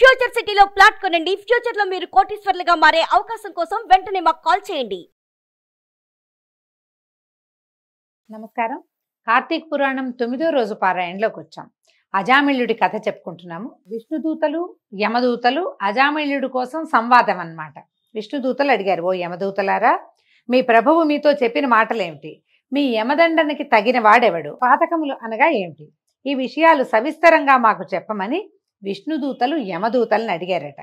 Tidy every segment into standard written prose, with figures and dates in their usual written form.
Future సిటీలో plot కొనండి. Future లో మీరు కోటీశ్వర్లుగా మారే అవకాశం కోసం వెంటనే మాకు కాల్ చేయండి. నమస్కారం. కార్తీక పురాణం 9వ రోజు పారాయణలోకి వచ్చాం. అజామిళుడి కథ చెప్పుకుంటున్నాము. విష్ణుదూతలు యమదూతలు అజామిళుడి కోసం సంవాదం అన్నమాట. విష్ణుదూతలు అడిగారు, ఓ యమదూతలారా, మీ ప్రభువు మీతో చెప్పిన మాటలేమిటి? మీ యమదండనికి తగిన వాడెవడు? పాతకములు అనగా ఏమిటి? ఈ విషయాలు సవిస్తరంగా మాకు చెప్పమని విష్ణుదూతలు యమదూతలను అడిగారట.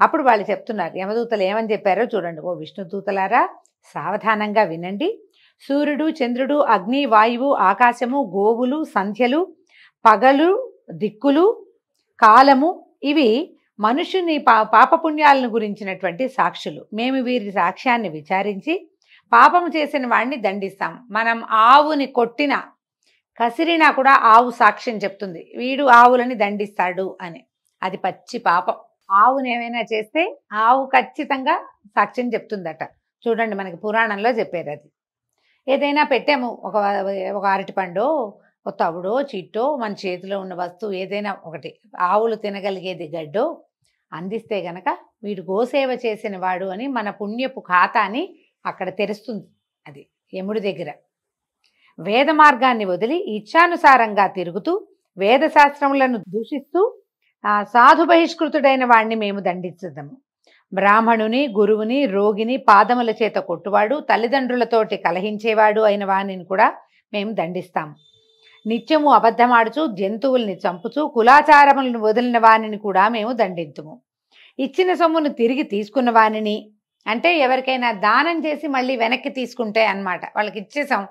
అప్పుడు వాళ్ళు చెప్తున్నారు, యమదూతలు ఏమని చెప్పారో చూడండి. ఓ విష్ణుదూతలారా, సావధానంగా వినండి. సూర్యుడు, చంద్రుడు, అగ్ని, వాయువు, ఆకాశము, గోవులు, సంధ్యలు, పగలు, దిక్కులు, కాలము, ఇవి మనుషుని పాపపుణ్యాలను గురించినటువంటి సాక్షులు. మేము వీరి సాక్ష్యాన్ని విచారించి పాపము చేసిన వాడిని దండిస్తాం. మనం ఆవుని కొట్టిన కసిరినా కూడా ఆవు సాక్ష్యం చెప్తుంది, వీడు ఆవులని దండిస్తాడు అని. అది పచ్చి పాపం. ఆవుని ఏమైనా చేస్తే ఆవు ఖచ్చితంగా సాక్ష్యం చెప్తుందట. చూడండి, మనకి పురాణంలో చెప్పారు. అది ఏదైనా పెట్టాము, ఒక అరటిపండో, ఒక తవుడో, చిట్టో, మన చేతిలో ఉన్న వస్తువు ఏదైనా ఒకటి, ఆవులు తినగలిగేది గడ్డో అందిస్తే గనక వీడు గోసేవ చేసిన వాడు అని మన పుణ్యపు ఖాతాని అక్కడ తెరుస్తుంది. అది యముడి దగ్గర. వేద మార్గాన్ని వదిలి ఇచ్ఛానుసారంగా తిరుగుతూ వేదశాస్త్రములను దూషిస్తూ సాధు బహిష్కృతుడైన వాడిని మేము దండించుదాము. బ్రాహ్మణుని, గురువుని, రోగిని పాదముల చేత కొట్టువాడు, తల్లిదండ్రులతోటి కలహించేవాడు అయిన వాణిని కూడా మేము దండిస్తాము. నిత్యము అబద్ధమాడుచు జంతువుల్ని చంపుచూ కులాచారములను వదిలిన వాణిని కూడా మేము దండింతుము. ఇచ్చిన సొమ్మును తిరిగి తీసుకున్న వాణిని, అంటే ఎవరికైనా దానం చేసి మళ్ళీ వెనక్కి తీసుకుంటే అన్నమాట, వాళ్ళకి ఇచ్చేసాం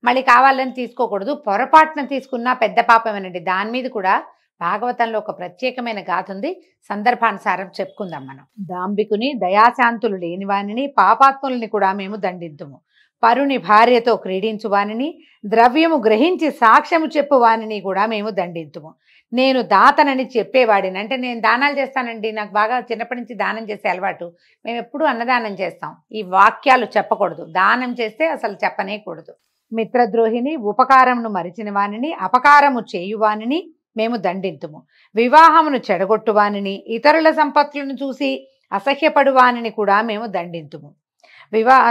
మళ్ళీ కావాలని తీసుకోకూడదు, పొరపాటున తీసుకున్నా పెద్ద పాపమేనండి. దాని మీద కూడా భాగవతంలో ఒక ప్రత్యేకమైన గాథ ఉంది, సందర్భానుసారం చెప్పుకుందాం మనం. దాంబికుని, దయాశాంతులు లేని వానిని, పాపాత్ములని కూడా మేము దండింతుము. పరుని భార్యతో క్రీడించువానిని, ద్రవ్యము గ్రహించి సాక్ష్యము చెప్పువానిని కూడా మేము దండింతుము. నేను దాతనని చెప్పేవాడిని, అంటే నేను దానాలు చేస్తానండి, నాకు బాగా చిన్నప్పటి నుంచి దానం చేసే అలవాటు, మేము ఎప్పుడూ అన్నదానం చేస్తాం, ఈ వాక్యాలు చెప్పకూడదు. దానం చేస్తే అసలు చెప్పనేకూడదు. మిత్రద్రోహిని, ఉపకారమును మరిచిన వానిని, అపకారము చేయువానిని మేము దండింతుము. వివాహమును చెడగొట్టువానిని, ఇతరుల సంపత్తులను చూసి అసహ్యపడువానిని కూడా మేము దండింతుము.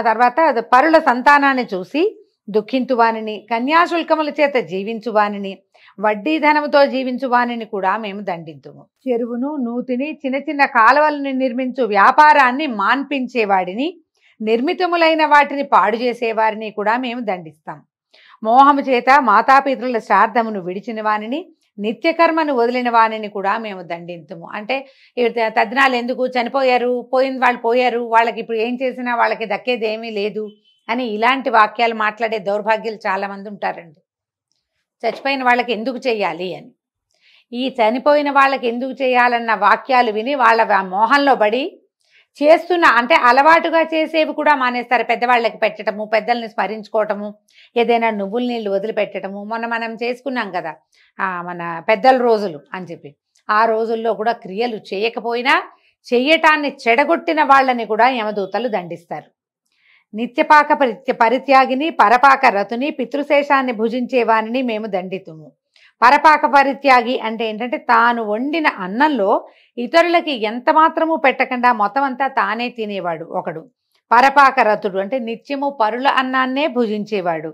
తర్వాత పరుల సంతానాన్ని చూసి దుఃఖించువానిని, కన్యాశుల్కముల చేత జీవించువానిని, వడ్డీ ధనముతో జీవించువానిని కూడా మేము దండింతుము. చెరువును, నూతిని, చిన్న చిన్న కాలువలను నిర్మించు వ్యాపారాన్ని మాన్పించేవాడిని, నిర్మితములైన వాటిని పాడు చేసేవారిని కూడా మేము దండిస్తాం. మోహము చేత మాతాపితరుల శ్రాద్ధమును విడిచిన వానిని, నిత్యకర్మను వదిలిన వానిని కూడా మేము దండింతుము. అంటే తద్దినాలు ఎందుకు, చనిపోయారు, పోయిన వాళ్ళు పోయారు, వాళ్ళకి ఇప్పుడు ఏం చేసినా వాళ్ళకి దక్కేది ఏమీ లేదు అని ఇలాంటి వాక్యాలు మాట్లాడే దౌర్భాగ్యులు చాలామంది ఉంటారండి. చచ్చిపోయిన వాళ్ళకి ఎందుకు చెయ్యాలి అని, ఈ చనిపోయిన వాళ్ళకి ఎందుకు చేయాలన్న వాక్యాలు విని వాళ్ళ మోహంలో పడి చేస్తున్న, అంటే అలవాటుగా చేసేవి కూడా మానేస్తారు. పెద్దవాళ్ళకి పెట్టడము, పెద్దల్ని స్మరించుకోవటము, ఏదైనా నువ్వుల నీళ్ళు వదిలిపెట్టడము. మనం చేసుకున్నాం కదా మన పెద్దల రోజులు అని చెప్పి, ఆ రోజుల్లో కూడా క్రియలు చేయకపోయినా చెయ్యటాన్ని చెడగొట్టిన వాళ్ళని కూడా యమదూతలు దండిస్తారు. నిత్యపాక పరిత్యాగిని, పరపాక రతుని, పితృశేషాన్ని భుజించే వానిని మేము దండితుము. పరపాక పరిత్యాగి అంటే ఏంటంటే తాను వండిన అన్నంలో ఇతరులకి ఎంత మాత్రము పెట్టకుండా మొత్తం అంతా తానే తినేవాడు ఒకడు. పరపాక రతుడు అంటే నిత్యము పరుల అన్నాన్నే భుజించేవాడు.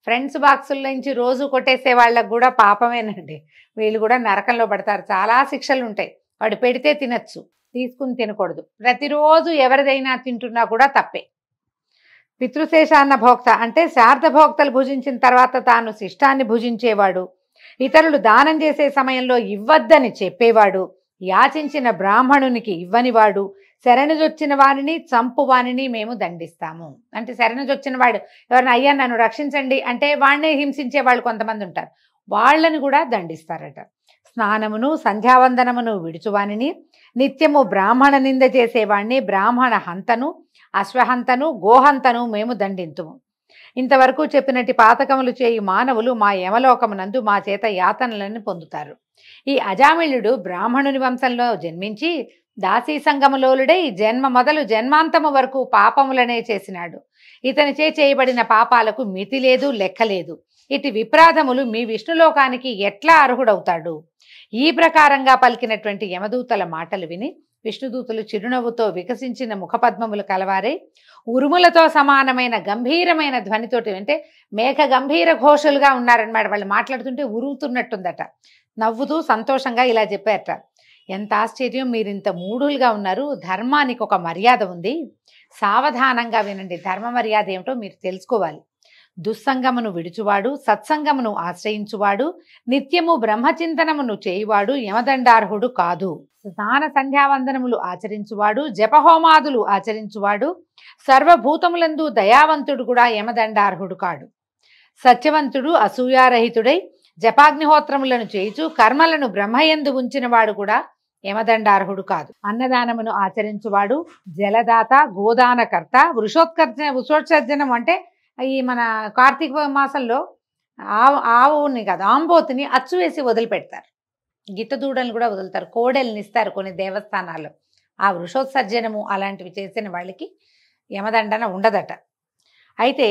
ఫ్రెండ్స్ బాక్సుల నుంచి రోజు కొట్టేసే వాళ్ళకు కూడా పాపమేనండి, వీళ్ళు కూడా నరకంలో పడతారు. చాలా శిక్షలు ఉంటాయి. వాడు పెడితే తినచ్చు, తీసుకుని తినకూడదు. ప్రతిరోజు ఎవరిదైనా తింటున్నా కూడా తప్పే. పితృశేషాన్న భోక్త అంటే శార్ధ భోక్తలు భుజించిన తర్వాత తాను శిష్టాన్ని భుజించేవాడు. ఇతరులు దానం చేసే సమయంలో ఇవ్వద్దని చెప్పేవాడు. యాచించిన బ్రాహ్మణునికి ఇవ్వనివాడు. శరణుజొచ్చిన వారిని చంపు వానిని మేము దండిస్తాము. అంటే శరణుజొచ్చిన వాడు ఎవరైనా, అయ్యా నన్ను రక్షించండి అంటే వాడినే హింసించే వాళ్ళు కొంతమంది ఉంటారు, వాళ్ళని కూడా దండిస్తారట. స్నానమును, సంధ్యావందనమును విడుచువానిని, నిత్యము బ్రాహ్మణ నింద చేసేవాడిని, బ్రాహ్మణ హంతను, అశ్వహంతను, గోహంతను మేము దండింతుము. ఇంతవరకు చెప్పినట్టు పాతకములు చేయి మానవులు మా యమలోకమునందు మా చేత యాతనలను పొందుతారు. ఈ అజామిళుడు బ్రాహ్మణుని వంశంలో జన్మించి దాసీ సంగములోలుడై జన్మ మొదలు జన్మాంతము వరకు పాపములనే చేసినాడు. ఇతనిచే చేయబడిన పాపాలకు మితి లేదు, లెక్క లేదు. ఇటు విప్రాధములు మీ విష్ణులోకానికి ఎట్లా అర్హుడవుతాడు? ఈ ప్రకారంగా పలికినటువంటి యమదూతల మాటలు విని విష్ణుదూతలు చిరునవ్వుతో వికసించిన ముఖపద్మములు కలవారే ఉరుములతో సమానమైన గంభీరమైన ధ్వనితోటి, అంటే మేఘ గంభీర ఘోషలుగా ఉన్నారనమాట. వాళ్ళు మాట్లాడుతుంటే ఉరుగుతున్నట్టుందట. నవ్వుతూ సంతోషంగా ఇలా చెప్పారట, ఎంత ఆశ్చర్యం, మీరు ఇంత మూఢులుగా ఉన్నారు. ధర్మానికి ఒక మర్యాద ఉంది, సావధానంగా వినండి. ధర్మ మర్యాద ఏమిటో మీరు తెలుసుకోవాలి. దుస్సంగమును విడుచువాడు, సత్సంగమును ఆశ్రయించువాడు, నిత్యము బ్రహ్మచింతనమును చేయువాడు యమదండార్హుడు కాదు. స్నాన సంధ్యావందనములు ఆచరించువాడు, జపహోమాదులు ఆచరించువాడు, సర్వభూతములందు దయావంతుడు కూడా యమదండార్హుడు కాడు. సత్యవంతుడు అసూయారహితుడై జపాగ్నిహోత్రములను చేయుచు కర్మలను బ్రహ్మయందు ఉంచినవాడు కూడా యమదండార్హుడు కాదు. అన్నదానమును ఆచరించువాడు, జలదాత, గోదానకర్త, వృషోత్సర్జనం అంటే ఈ మన కార్తీక మాసంలో ఆవుని కాదు ఆంబోతుని అచ్చు వేసి వదిలిపెడతారు. గిట్టదూడలను కూడా వదులుతారు, కోడెల్ని ఇస్తారు కొన్ని దేవస్థానాల్లో. ఆ వృషోత్సర్జనము అలాంటివి చేసిన వాళ్ళకి యమదండన ఉండదట. అయితే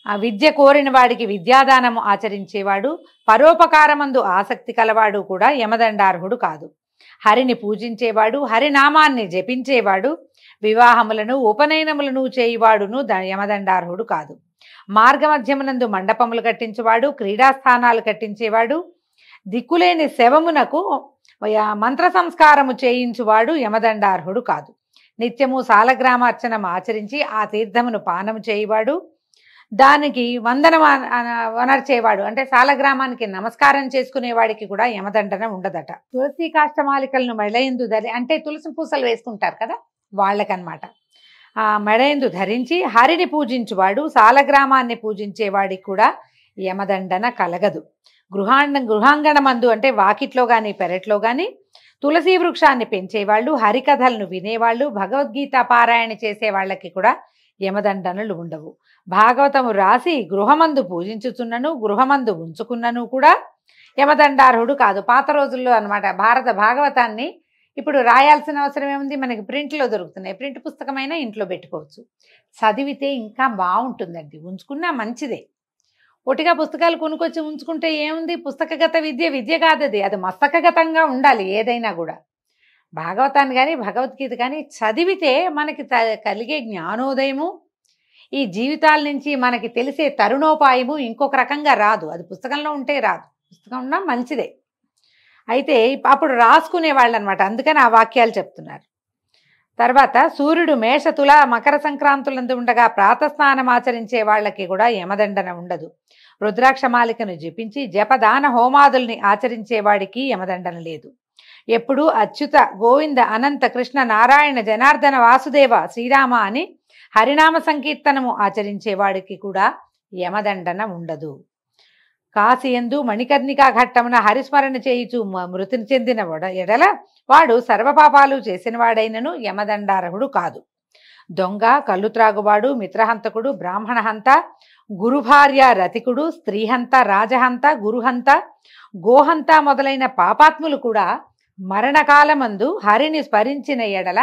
ఆ విద్య కోరిన వాడికి విద్యాదానము ఆచరించేవాడు, పరోపకారమందు ఆసక్తి కలవాడు కూడా యమదండార్హుడు కాదు. హరిని పూజించేవాడు, హరినామాన్ని జపించేవాడు, వివాహములను ఉపనయనములను చేయువాడును యమదండార్హుడు కాదు. మార్గమధ్యమునందు మండపములు కట్టించేవాడు, క్రీడాస్థానాలు కట్టించేవాడు, దిక్కులేని శవమునకు మంత్ర సంస్కారము చేయించువాడు యమదండార్హుడు కాదు. నిత్యము సాలగ్రామార్చనం ఆచరించి ఆ తీర్థమును పానము చేయువాడు, దానికి వందనం వనర్చేవాడు, అంటే సాలగ్రామానికి నమస్కారం చేసుకునేవాడికి కూడా యమదండన ఉండదట. తులసి కాష్టమాలికలను మెడయందు అంటే తులసి పూసలు వేసుకుంటారు కదా వాళ్ళకనమాట. ఆ మెడయందు ధరించి హరిని పూజించువాడు, సాలగ్రామాన్ని పూజించేవాడికి కూడా యమదండన కలగదు. గృహాంగణమందు అంటే వాకిట్లో కానీ పెరట్లో కానీ తులసి వృక్షాన్ని పెంచేవాళ్ళు, హరికథలను వినేవాళ్ళు, భగవద్గీత పారాయణ చేసే వాళ్ళకి కూడా యమదండనలు ఉండవు. భాగవతము రాసి గృహమందు పూజించుచున్నను, గృహమందు ఉంచుకున్నను కూడా యమదండార్హుడు కాదు. పాత రోజుల్లో అనమాట భారత భాగవతాన్ని ఇప్పుడు రాయాల్సిన అవసరం ఏముంది, మనకి ప్రింట్లో దొరుకుతున్నాయి. ప్రింట్ పుస్తకమైనా ఇంట్లో పెట్టుకోవచ్చు. చదివితే ఇంకా బాగుంటుందండి, ఉంచుకున్నా మంచిదే. ఒటిగా పుస్తకాలు కొనుక్కొచ్చి ఉంచుకుంటే ఏముంది, పుస్తకగత విద్య కాదది, అది మస్తకగతంగా ఉండాలి ఏదైనా కూడా. భాగవతాన్ని కానీ భగవద్గీత కానీ చదివితే మనకి కలిగే జ్ఞానోదయము, ఈ జీవితాల నుంచి మనకి తెలిసే తరుణోపాయము ఇంకొక రకంగా రాదు. అది పుస్తకంలో ఉంటే రాదు, పుస్తకం ఉన్నా మంచిదే. అయితే అప్పుడు రాసుకునే వాళ్ళు అనమాట, అందుకని ఆ వాక్యాలు చెప్తున్నారు. తర్వాత సూర్యుడు మేషతుల మకర సంక్రాంతులందు ఉండగా ప్రాతస్నానం ఆచరించే వాళ్ళకి కూడా యమదండన ఉండదు. రుద్రాక్షమాలికను జపించి జపదాన హోమాదుల్ని ఆచరించే వాడికి యమదండన లేదు. ఎప్పుడు అచ్యుత, గోవింద, అనంత, కృష్ణ, నారాయణ, జనార్దన, వాసుదేవ, శ్రీరామ అని హరినామ సంకీర్తనము ఆచరించేవాడికి కూడా యమదండన ఉండదు. కాశీయందు మణికర్ణికా ఘట్టమున హరిస్మరణ చేయుచు మృతిని చెందిన ఎడల వాడు సర్వపాపాలు చేసిన వాడైనను యమదండార్హుడు కాదు. దొంగ, కళ్ళు త్రాగువాడు, మిత్రహంతకుడు, బ్రాహ్మణహంత, గురుభార్య రతికుడు, స్త్రీహంత, రాజహంత, గురుహంత, గోహంత మొదలైన పాపాత్ములు కూడా మరణకాలమందు హరిని స్మరించిన ఎడల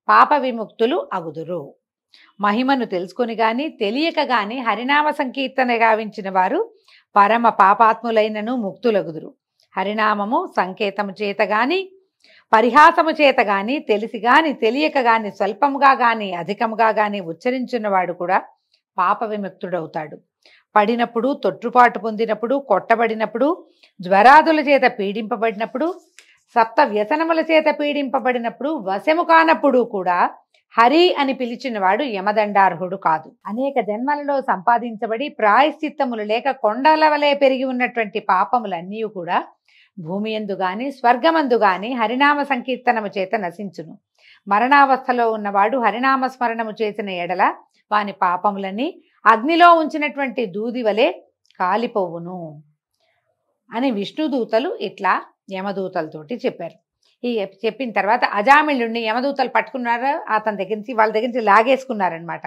పాప విముక్తులు అగుదురు. మహిమను తెలుసుకొని గాని తెలియక గాని హరినామ సంకీర్తన గావించిన వారు పరమ పాపాత్ములైనను ముక్తులగుదురు. హరినామము సంకేతము చేత గాని పరిహాసము చేత గాని తెలిసి గాని తెలియక గాని స్వల్పముగా గాని అధికముగా గాని ఉచ్చరించున్నవాడు కూడా పాప విముక్తుడవుతాడు. పడినప్పుడు, తొట్టుపాటు పొందినప్పుడు, కొట్టబడినప్పుడు, జ్వరాదుల చేత పీడింపబడినప్పుడు, సప్త వ్యసనముల చేత పీడింపబడినప్పుడు, వశము కానప్పుడు కూడా హరి అని పిలిచినవాడు యమదండార్హుడు కాదు. అనేక జన్మలలో సంపాదించబడి ప్రాయశ్చిత్తములు లేక కొండల వలె పెరిగి ఉన్నటువంటి పాపములన్నీ కూడా భూమి యందు గాని స్వర్గమందు గాని హరినామ సంకీర్తనము చేత నశించును. మరణావస్థలో ఉన్నవాడు హరినామ స్మరణము చేసిన ఎడల వాని పాపములని అగ్నిలో ఉంచినటువంటి దూది వలె కాలిపోవును అని విష్ణుదూతలు ఇట్లా యమదూతలతోటి చెప్పారు. ఈ చెప్పిన తర్వాత అజామిళుడిని యమదూతలు పట్టుకున్నారు, అతని దగ్గర నుంచి వాళ్ళ దగ్గర నుంచి లాగేసుకున్నారనమాట.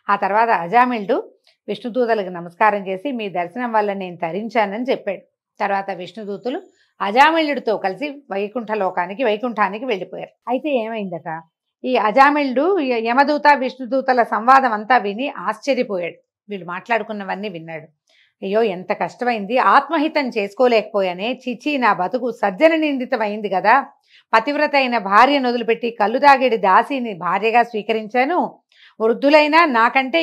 ఆ తర్వాత అజామిళుడు విష్ణుదూతలకు నమస్కారం చేసి మీ దర్శనం వల్ల నేను తరించానని చెప్పాడు. తర్వాత విష్ణుదూతలు అజామిళుడితో కలిసి వైకుంఠానికి వెళ్ళిపోయారు. అయితే ఏమైందట, ఈ అజామిళుడు యమదూత విష్ణుదూతల సంవాదం అంతా విని ఆశ్చర్యపోయాడు. వీళ్ళు మాట్లాడుకున్నవన్నీ విన్నాడు. అయ్యో ఎంత కష్టమైంది, ఆత్మహితం చేసుకోలేకపోయానే, చిచి నా బతుకు సజ్జన నిందితమైంది కదా, పతివ్రత అయిన భార్యను వదిలిపెట్టి కళ్ళు తాగేడి దాసిని భార్యగా స్వీకరించాను, వృద్ధులైనా నాకంటే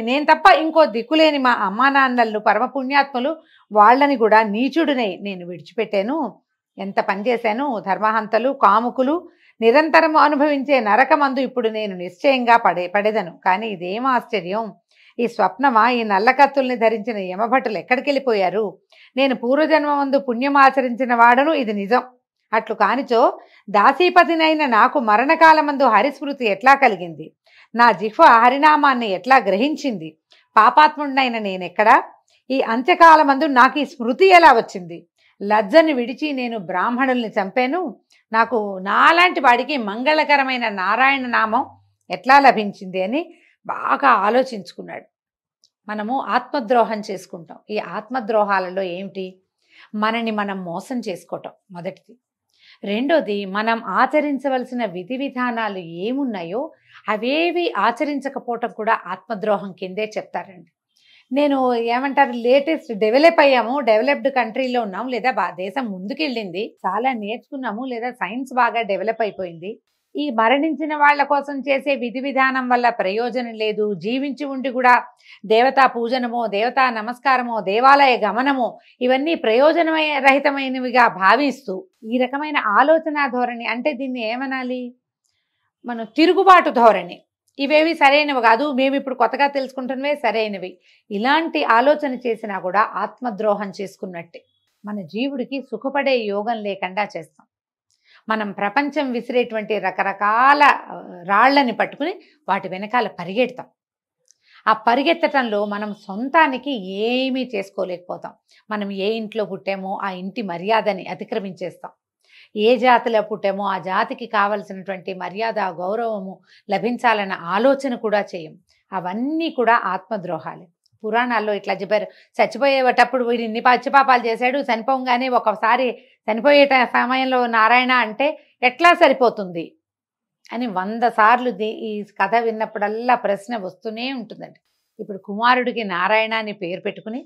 నేను తప్ప ఇంకో దిక్కులేని మా అమ్మా నాన్నలను పరమపుణ్యాత్ములు వాళ్ళని కూడా నీచుడినై నేను విడిచిపెట్టాను, ఎంత పనిచేశాను, ధర్మహంతలు కాముకులు నిరంతరం అనుభవించే నరకమందు ఇప్పుడు నేను నిశ్చయంగా పడేదను. కానీ ఇదేం ఆశ్చర్యం, ఈ స్వప్నమా, ఈ నల్లకత్తుల్ని ధరించిన యమభటులు ఎక్కడికి వెళ్ళిపోయారు, నేను పూర్వజన్మమందు పుణ్యం ఆచరించిన వాడను, ఇది నిజం. అట్లు కానిచో దాసీపతినైన నాకు మరణకాలమందు హరిస్మృతి ఎట్లా కలిగింది, నా జిహ్వ హరినామాన్ని ఎట్లా గ్రహించింది, పాపాత్ముడినైన నేనెక్కడా, ఈ అంత్యకాలమందు నాకు ఈ స్మృతి ఎలా వచ్చింది, లజ్జని విడిచి నేను బ్రాహ్మణుల్ని చంపాను, నాకు నాలాంటి వాడికి మంగళకరమైన నారాయణ నామం ఎట్లా లభించింది అని బాగా ఆలోచించుకున్నాడు. మనము ఆత్మద్రోహం చేసుకుంటాం. ఈ ఆత్మద్రోహాలలో ఏమిటి, మనని మనం మోసం చేసుకోవటం మొదటిది. రెండోది, మనం ఆచరించవలసిన విధి విధానాలు ఏమున్నాయో అవేవి ఆచరించకపోవటం కూడా ఆత్మద్రోహం కిందే చెప్తారండి. నేను ఏమంటారు, లేటెస్ట్ డెవలప్డ్ కంట్రీలో ఉన్నాం, లేదా దేశం ముందుకెళ్ళింది, చాలా నేర్చుకున్నాము, లేదా సైన్స్ బాగా డెవలప్ అయిపోయింది, ఈ మరణించిన వాళ్ళ కోసం చేసే విధి విధానం వల్ల ప్రయోజనం లేదు, జీవించి ఉండి కూడా దేవతా పూజనమో, దేవతా నమస్కారమో, దేవాలయ గమనమో ఇవన్నీ ప్రయోజనరహితమైనవిగా భావిస్తూ ఈ రకమైన ఆలోచన ధోరణి, అంటే దీన్ని ఏమనాలి, మనం తిరుగుబాటు ధోరణి, ఇవేవి సరైనవి కాదు, మేము ఇప్పుడు కొత్తగా తెలుసుకుంటున్నవే సరైనవి, ఇలాంటి ఆలోచన చేసినా కూడా ఆత్మద్రోహం చేసుకున్నట్టే. మన జీవుడికి సుఖపడే యోగం లేకుండా చేస్తాం. మనం ప్రపంచం విసిరేటువంటి రకరకాల రాళ్లని పట్టుకుని వాటి వెనకాల పరిగెడతాం. ఆ పరిగెత్తటంలో మనం సొంతానికి ఏమీ చేసుకోలేకపోతాం. మనం ఏ ఇంట్లో పుట్టామో ఆ ఇంటి మర్యాదని అతిక్రమించేస్తాం. ఏ జాతిలో పుట్టామో ఆ జాతికి కావలసినటువంటి మర్యాద గౌరవము లభించాలన్న ఆలోచన కూడా చేయం. అవన్నీ కూడా ఆత్మద్రోహాలే. పురాణాల్లో ఇట్లా చెప్పారు, చచ్చిపోయేటప్పుడు వీడు ఇన్ని పచ్చిపాపాలు చేశాడు, చనిపోగానే ఒకసారి చనిపోయే సమయంలో నారాయణ అంటే ఎట్లా సరిపోతుంది అని 100 సార్లు ఈ కథ విన్నప్పుడల్లా ప్రశ్న వస్తూనే ఉంటుందండి. ఇప్పుడు కుమారుడికి నారాయణ అని పేరు పెట్టుకుని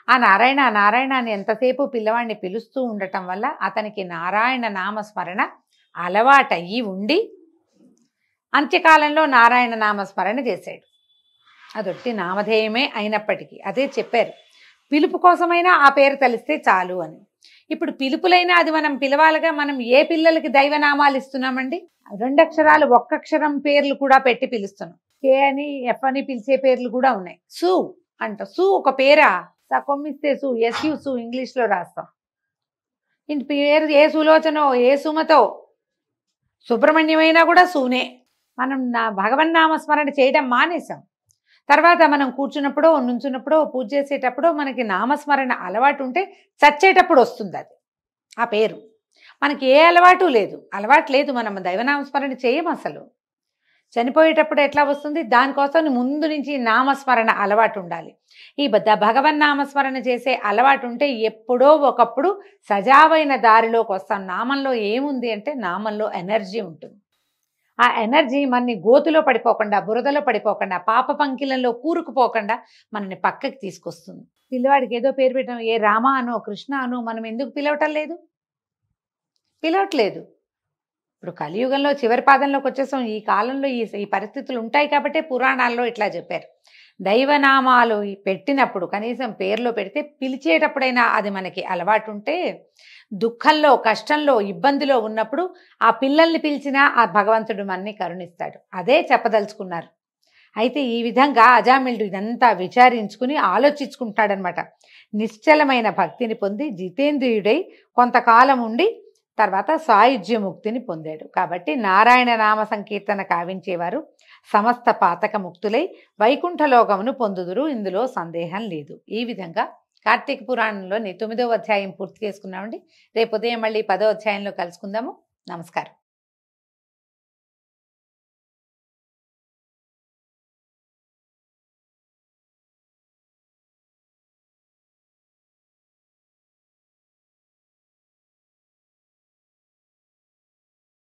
ఆ నారాయణ అని ఎంతసేపు పిల్లవాడిని పిలుస్తూ ఉండటం వల్ల అతనికి నారాయణ నామస్మరణ అలవాటయ్యి ఉండి అంత్యకాలంలో నారాయణ నామస్మరణ చేశాడు. అదొట్టి నామధేయమే అయినప్పటికీ అదే చెప్పారు, పిలుపు కోసమైనా ఆ పేరు తెలిస్తే చాలు అని. ఇప్పుడు పిలుపులైనా అది మనం పిలవాలిగా. మనం ఏ పిల్లలకి దైవనామాలు ఇస్తున్నామండి, 2 అక్షరాలు 1 అక్షరం పేర్లు కూడా పెట్టి పిలుస్తున్నాం. కే అని ఎఫ్ అని పిలిచే పేర్లు కూడా ఉన్నాయి. సు అంట, సు ఒక పేరా, కొమ్మిస్తే సు, ఎస్యు సు ఇంగ్లీష్లో రాస్తాం. ఇంటి పేరు ఏ సులోచనో ఏ సుమతో, సుబ్రహ్మణ్యమైనా కూడా సూనే. మనం భగవన్నామస్మరణ చేయడం మానేసాం. తర్వాత మనం కూర్చున్నప్పుడో నుంచున్నప్పుడో పూజ చేసేటప్పుడో మనకి నామస్మరణ అలవాటు ఉంటే చచ్చేటప్పుడు వస్తుంది అది ఆ పేరు. మనకి ఏ అలవాటు లేదు, మనం దైవనామస్మరణ చేయం అసలు. చనిపోయేటప్పుడు ఎట్లా వస్తుంది, దానికోసం ముందు నుంచి నామస్మరణ అలవాటు ఉండాలి. ఈ భగవన్నామస్మరణ చేసే అలవాటు ఉంటే ఎప్పుడో ఒకప్పుడు సజావైన దారిలోకి వస్తాం. నామంలో ఏముంది అంటే నామంలో ఎనర్జీ ఉంటుంది. ఆ ఎనర్జీ మనని గోతులో పడిపోకుండా, బురదలో పడిపోకుండా, పాప పంకిలంలో కూరుకుపోకుండా మనని పక్కకి తీసుకొస్తుంది. పిల్లవాడికి ఏదో పేరు పెట్టడం, ఏ రామ అనో కృష్ణ అనో మనం ఎందుకు పిలవట్లేదు. ఇప్పుడు కలియుగంలో చివరి పాదంలోకి వచ్చేసాం. ఈ కాలంలో ఈ పరిస్థితులు ఉంటాయి కాబట్టి పురాణాల్లో ఇట్లా చెప్పారు. దైవనామాలు పెట్టినప్పుడు కనీసం పేర్లో పెడితే పిలిచేటప్పుడైనా అది మనకి అలవాటు ఉంటే, దుఃఖంలో కష్టంలో ఇబ్బందిలో ఉన్నప్పుడు ఆ పిల్లల్ని పిలిచినా ఆ భగవంతుడు మనని కరుణిస్తాడు. అదే చెప్పదలుచుకున్నారు. అయితే ఈ విధంగా అజామిళుడు ఇదంతా విచారించుకుని ఆలోచించుకుంటాడనమాట. నిశ్చలమైన భక్తిని పొంది జితేంద్రియుడై కొంతకాలం ఉండి తర్వాత సాయుధ్యముక్తిని పొందాడు. కాబట్టి నారాయణ నామ సంకీర్తన కావించేవారు సమస్త పాతక ముక్తులై వైకుంఠలోకమును పొందుదురు, ఇందులో సందేహం లేదు. ఈ విధంగా కార్తీక పురాణంలోని 9వ అధ్యాయం పూర్తి చేసుకున్నామండి. రేపు ఉదయం మళ్ళీ 10వ అధ్యాయంలో కలుసుకుందాము. నమస్కారం.